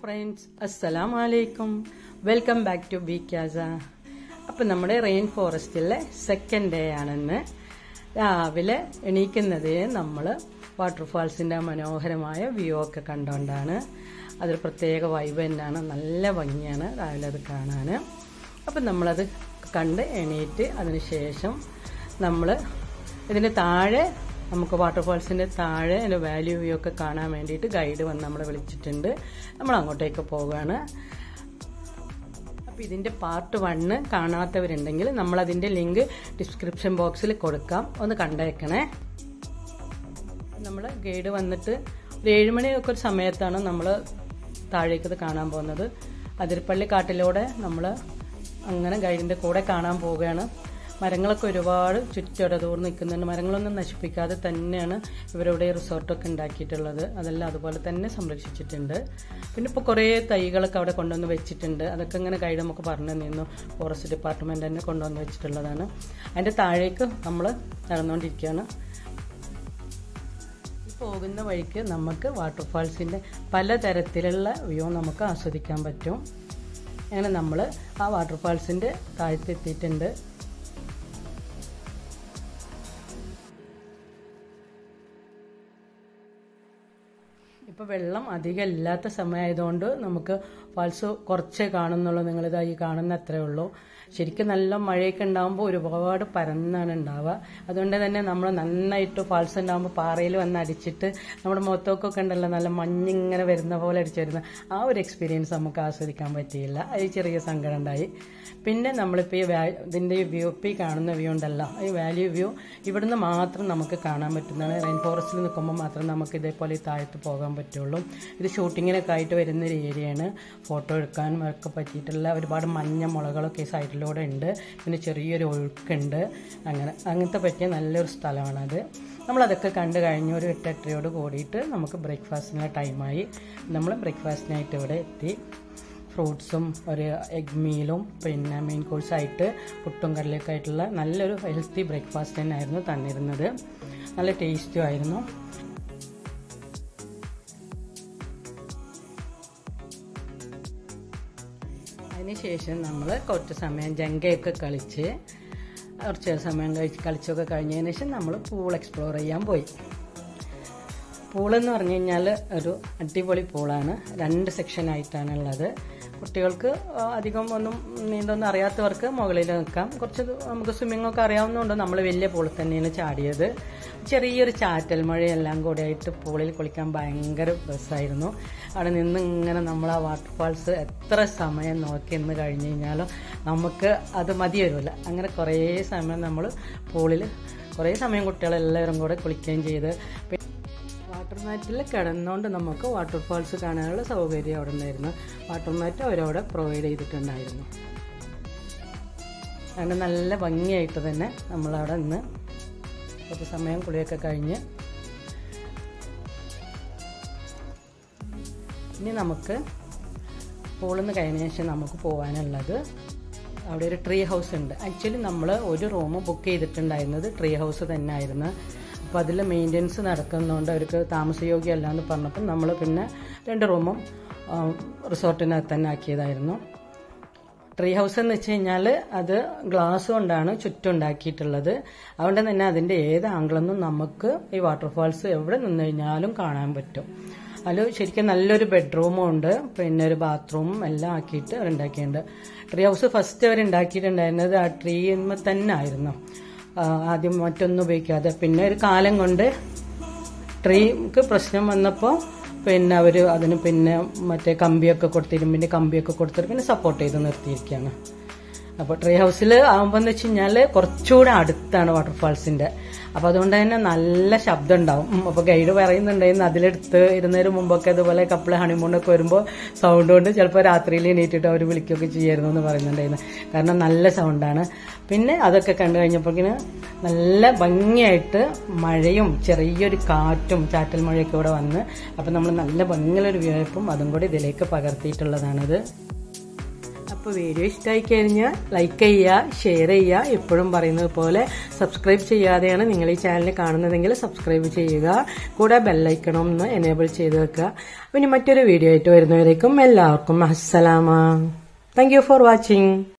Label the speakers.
Speaker 1: Friends, അസ്സലാമു അലൈക്കും. Welcome back to CaZa. അപ്പം നമ്മുടെ റെയിൻ ഫോറസ്റ്റിലെ സെക്കൻഡ് ഡേ ആണെന്ന്. രാവിലെ എണീക്കുന്നതേ നമ്മൾ വാട്ടർഫാൾസിൻ്റെ മനോഹരമായ വ്യൂ ഒക്കെ കണ്ടുകൊണ്ടാണ്. അതൊരു പ്രത്യേക വൈബ് തന്നെയാണ്, നല്ല ഭംഗിയാണ് രാവിലെ അത് കാണാൻ. അപ്പം നമ്മളത് കണ്ട് എണീറ്റ് അതിനുശേഷം നമ്മൾ ഇതിൻ്റെ താഴെ നമുക്ക് വാട്ടർഫാൾസിൻ്റെ താഴെ അതിൻ്റെ വാല്യൂ വ്യൂ ഒക്കെ കാണാൻ വേണ്ടിയിട്ട് ഗൈഡ് വന്ന് നമ്മളെ വിളിച്ചിട്ടുണ്ട്. നമ്മൾ അങ്ങോട്ടേക്ക് പോവുകയാണ്. അപ്പോൾ ഇതിൻ്റെ പാർട്ട് 1 കാണാത്തവരുണ്ടെങ്കിൽ നമ്മളതിൻ്റെ ലിങ്ക് ഡിസ്ക്രിപ്ഷൻ ബോക്സിൽ കൊടുക്കാം, ഒന്ന് കണ്ടേക്കണേ. നമ്മൾ ഗൈഡ് വന്നിട്ട് ഒരു 7 മണിയൊക്കെ ഒരു സമയത്താണ് നമ്മൾ താഴേക്കത് കാണാൻ പോകുന്നത്. അതിരപ്പള്ളി കാട്ടിലൂടെ നമ്മൾ അങ്ങനെ ഗൈഡിൻ്റെ കൂടെ കാണാൻ പോവുകയാണ്. മരങ്ങളൊക്കെ ഒരുപാട് ചുറ്റോടതോട് നിൽക്കുന്നുണ്ട്. മരങ്ങളൊന്നും നശിപ്പിക്കാതെ തന്നെയാണ് ഇവരുടെ റിസോർട്ടൊക്കെ ഉണ്ടാക്കിയിട്ടുള്ളത്. അതെല്ലാം അതുപോലെ തന്നെ സംരക്ഷിച്ചിട്ടുണ്ട്. പിന്നെ ഇപ്പോൾ കുറേ തൈകളൊക്കെ അവിടെ കൊണ്ടുവന്ന് വെച്ചിട്ടുണ്ട്. അതൊക്കെ ഇങ്ങനെ ഗൈഡ് നമുക്ക് പറഞ്ഞു തന്നിരുന്നു. ഫോറസ്റ്റ് ഡിപ്പാർട്ട്മെൻറ്റ് തന്നെ കൊണ്ടുവന്ന് വെച്ചിട്ടുള്ളതാണ്. അതിൻ്റെ താഴേക്ക് നമ്മൾ നടന്നുകൊണ്ടിരിക്കുകയാണ്. പോകുന്ന വഴിക്ക് നമുക്ക് വാട്ടർഫാൾസിൻ്റെ പലതരത്തിലുള്ള വ്യൂ നമുക്ക് ആസ്വദിക്കാൻ പറ്റും. അങ്ങനെ നമ്മൾ ആ വാട്ടർഫാൾസിൻ്റെ താഴത്തെത്തിയിട്ടുണ്ട്. ഇപ്പോൾ വെള്ളം അധികം ഇല്ലാത്ത സമയമായതുകൊണ്ട് നമുക്ക് ഫാൾസ് കുറച്ചേ കാണുന്നുള്ളൂ. നിങ്ങളിതാ ഈ കാണുന്ന അത്രേ ഉള്ളൂ. ശരിക്കും നല്ല മഴയൊക്കെ ഉണ്ടാകുമ്പോൾ ഒരുപാട് പരന്നാണ് ഉണ്ടാവുക. അതുകൊണ്ട് തന്നെ നമ്മൾ നന്നായിട്ട് ഫാൾസ് ഉണ്ടാകുമ്പോൾ പാറയിൽ വന്ന് അടിച്ചിട്ട് നമ്മുടെ മുഖത്തൊക്കെ ഉണ്ടല്ലോ നല്ല മഞ്ഞിങ്ങനെ വരുന്ന പോലെ അടിച്ചു വരുന്ന ആ ഒരു എക്സ്പീരിയൻസ് നമുക്ക് ആസ്വദിക്കാൻ പറ്റിയില്ല. അത് ചെറിയ സങ്കടം ഉണ്ടായി. പിന്നെ നമ്മളിപ്പോൾ ഇതിൻ്റെ വ്യൂ, ഇപ്പോൾ ഈ കാണുന്ന വ്യൂ ഉണ്ടല്ലോ, ഈ വാല്യൂ വ്യൂ ഇവിടുന്ന് മാത്രം നമുക്ക് കാണാൻ പറ്റുന്നതാണ്. റെയിൻ ഫോറസ്റ്റിൽ നിൽക്കുമ്പോൾ മാത്രം നമുക്ക് ഇതേപോലെ ഈ താഴത്ത് പോകാൻ പറ്റുള്ളൂ. ഇത് ഷൂട്ടിങ്ങിനൊക്കെ ആയിട്ട് വരുന്നൊരു ഏരിയയാണ്. ഫോട്ടോ എടുക്കാനും ഒക്കെ പറ്റിയിട്ടുള്ള ഒരുപാട് മഞ്ഞ മുളകളൊക്കെ ഈ സൈഡിലൂടെ ഉണ്ട്. പിന്നെ ചെറിയൊരു ഒഴുക്കുണ്ട്. അങ്ങനത്തെ പറ്റിയ നല്ലൊരു സ്ഥലമാണത്. നമ്മളതൊക്കെ കണ്ടു കഴിഞ്ഞ് ഒരു 8-8 കൂടിയിട്ട് നമുക്ക് ബ്രേക്ക്ഫാസ്റ്റിനുള്ള ടൈമായി. നമ്മൾ ബ്രേക്ക്ഫാസ്റ്റിനായിട്ട് ഇവിടെ എത്തി. ഫ്രൂട്ട്സും ഒരു എഗ് മീലും പിന്നെ മെയിൻ കോഴ്സായിട്ട് പുട്ടും കടലയൊക്കെ ആയിട്ടുള്ള നല്ലൊരു ഹെൽത്തി ബ്രേക്ക്ഫാസ്റ്റ് തന്നെയായിരുന്നു തന്നിരുന്നത്. നല്ല ടേസ്റ്റും ആയിരുന്നു. അതിനുശേഷം നമ്മൾ കുറച്ച് സമയം ജങ്കയൊക്കെ കളിച്ച് കുറച്ച് സമയം കളിച്ചൊക്കെ കഴിഞ്ഞതിന് ശേഷം നമ്മൾ പൂൾ എക്സ്പ്ലോർ ചെയ്യാൻ പോയി. പൂളെന്ന് പറഞ്ഞു കഴിഞ്ഞാൽ ഒരു അടിപൊളി പൂളാണ്. 2 സെക്ഷനായിട്ടാണുള്ളത്. കുട്ടികൾക്ക് അധികം ഒന്നും നീന്തൊന്നും അറിയാത്തവർക്ക് മുകളിൽ നിൽക്കാം. കുറച്ച് നമുക്ക് സ്വിമ്മിങ്ങൊക്കെ അറിയാവുന്നതുകൊണ്ട് നമ്മൾ വലിയ പൂളിൽ തന്നെയാണ് ചാടിയത്. ചെറിയൊരു ചാറ്റൽ മഴയെല്ലാം കൂടെ ആയിട്ട് പൂളിൽ കുളിക്കാൻ ഭയങ്കര രസമായിരുന്നു. അവിടെ നിന്ന് ഇങ്ങനെ നമ്മൾ ആ വാട്ടർഫാൾസ് എത്ര സമയം നോക്കി നിന്ന് കഴിഞ്ഞ് കഴിഞ്ഞാലും നമുക്ക് അത് മതി വരില്ല. അങ്ങനെ കുറേ സമയം നമ്മൾ പൂളിൽ കുറേ സമയം കുട്ടികളെല്ലാവരും കൂടെ കുളിക്കുകയും ചെയ്ത് വാട്ടർ മാറ്റിൽ കിടന്നുകൊണ്ട് നമുക്ക് വാട്ടർഫാൾസ് കാണാനുള്ള സൗകര്യം അവിടെ ഉണ്ടായിരുന്നു. വാട്ടർ മാറ്റ് അവരവിടെ പ്രൊവൈഡ് ചെയ്തിട്ടുണ്ടായിരുന്നു. അങ്ങനെ നല്ല ഭംഗിയായിട്ട് തന്നെ നമ്മളവിടെ നിന്ന് കുറച്ച് സമയം കുളിയൊക്കെ കഴിഞ്ഞ് ഇനി നമുക്ക് പൂളിൽ നിന്ന് കഴിഞ്ഞ ശേഷം നമുക്ക് പോകാനുള്ളത് അവിടെ ഒരു ട്രീ ഹൗസ് ഉണ്ട്. ആക്ച്വലി നമ്മൾ ഒരു റൂം ബുക്ക് ചെയ്തിട്ടുണ്ടായിരുന്നത് ട്രീ ഹൗസ് തന്നെ ആയിരുന്നു. അപ്പോൾ അതിൽ മെയിൻ്റെനൻസ് നടക്കുന്നതുകൊണ്ട് അവർക്ക് താമസയോഗ്യമല്ല എന്ന് പറഞ്ഞപ്പോൾ നമ്മൾ പിന്നെ 2 റൂമും റിസോർട്ടിനകത്ത് തന്നെ ആക്കിയതായിരുന്നു. ട്രീ ഹൗസ് എന്ന് വെച്ച് കഴിഞ്ഞാൽ അത് ഗ്ലാസ് കൊണ്ടാണ് ചുറ്റും ഉണ്ടാക്കിയിട്ടുള്ളത്. അതുകൊണ്ട് തന്നെ അതിൻ്റെ ഏത് ആംഗിളൊന്നും നമുക്ക് ഈ വാട്ടർഫാൾസ് എവിടെ നിന്ന് കഴിഞ്ഞാലും കാണാൻ പറ്റും. അതിൽ ശരിക്കും നല്ലൊരു ബെഡ്റൂമും ഉണ്ട്, പിന്നെ ഒരു ബാത്റൂമും എല്ലാം ആക്കിയിട്ട് അവരുണ്ടാക്കിയിട്ടുണ്ട്. ട്രീ ഹൗസ് ഫസ്റ്റ് അവരുണ്ടാക്കിയിട്ടുണ്ടായിരുന്നത് ആ ട്രീമ തന്നെ ആയിരുന്നു. ആദ്യം മറ്റൊന്നും ഉപയോഗിക്കാതെ പിന്നെ ഒരു കാലം കൊണ്ട് ട്രീക്ക് പ്രശ്നം വന്നപ്പോൾ പിന്നെ അവർ അതിന് പിന്നെ മറ്റേ കമ്പിയൊക്കെ കൊടുത്ത് ഇരുമ്പിൻ്റെ കമ്പിയൊക്കെ കൊടുത്തിട്ട് പിന്നെ സപ്പോർട്ട് ചെയ്ത് നിർത്തിയിരിക്കുകയാണ്. അപ്പോൾ ട്രീ ഹൗസിൽ ആകുമ്പോൾ എന്ന് വെച്ച് കഴിഞ്ഞാൽ കുറച്ചുകൂടെ അടുത്താണ് വാട്ടർഫാൾസിൻ്റെ. അപ്പോൾ അതുകൊണ്ട് തന്നെ നല്ല ശബ്ദം ഉണ്ടാവും. അപ്പോൾ ഗൈഡ് പറയുന്നുണ്ടായിരുന്നു അതിലെടുത്ത് ഇരുന്നതിന് മുമ്പൊക്കെ അതുപോലെ കപ്പിൾ ഹണിമൂണൊക്കെ വരുമ്പോൾ സൗണ്ട് കൊണ്ട് ചിലപ്പോൾ രാത്രിയിൽ എണീറ്റിട്ട് അവർ വിളിക്കുകയൊക്കെ ചെയ്യായിരുന്നു എന്ന് പറയുന്നുണ്ടായിരുന്നു. കാരണം നല്ല സൗണ്ടാണ്. പിന്നെ അതൊക്കെ കണ്ടു കഴിഞ്ഞപ്പോഴേക്കിന് നല്ല ഭംഗിയായിട്ട് മഴയും ചെറിയൊരു കാറ്റും ചാറ്റൽ മഴയൊക്കെ ഇവിടെ വന്ന് അപ്പോൾ നമ്മൾ നല്ല ഭംഗിയുള്ളൊരു വ്യൂ ആയപ്പം അതും കൂടി ഇതിലേക്ക് പകർത്തിയിട്ടുള്ളതാണിത്. അപ്പോൾ വീഡിയോ ഇഷ്ടമായി കഴിഞ്ഞാൽ ലൈക്ക് ചെയ്യുക, ഷെയർ ചെയ്യുക. എപ്പോഴും പറയുന്നത് പോലെ സബ്സ്ക്രൈബ് ചെയ്യാതെയാണ് നിങ്ങൾ ഈ ചാനൽ കാണുന്നതെങ്കിൽ സബ്സ്ക്രൈബ് ചെയ്യുക. കൂടെ ബെല്ലൈക്കണം ഒന്ന് എനേബിൾ ചെയ്ത് വെക്കുക. ഇനി മറ്റൊരു വീഡിയോ ആയിട്ട് വരുന്നവരേക്കും എല്ലാവർക്കും അസ്സലാമ. Thank you for watching.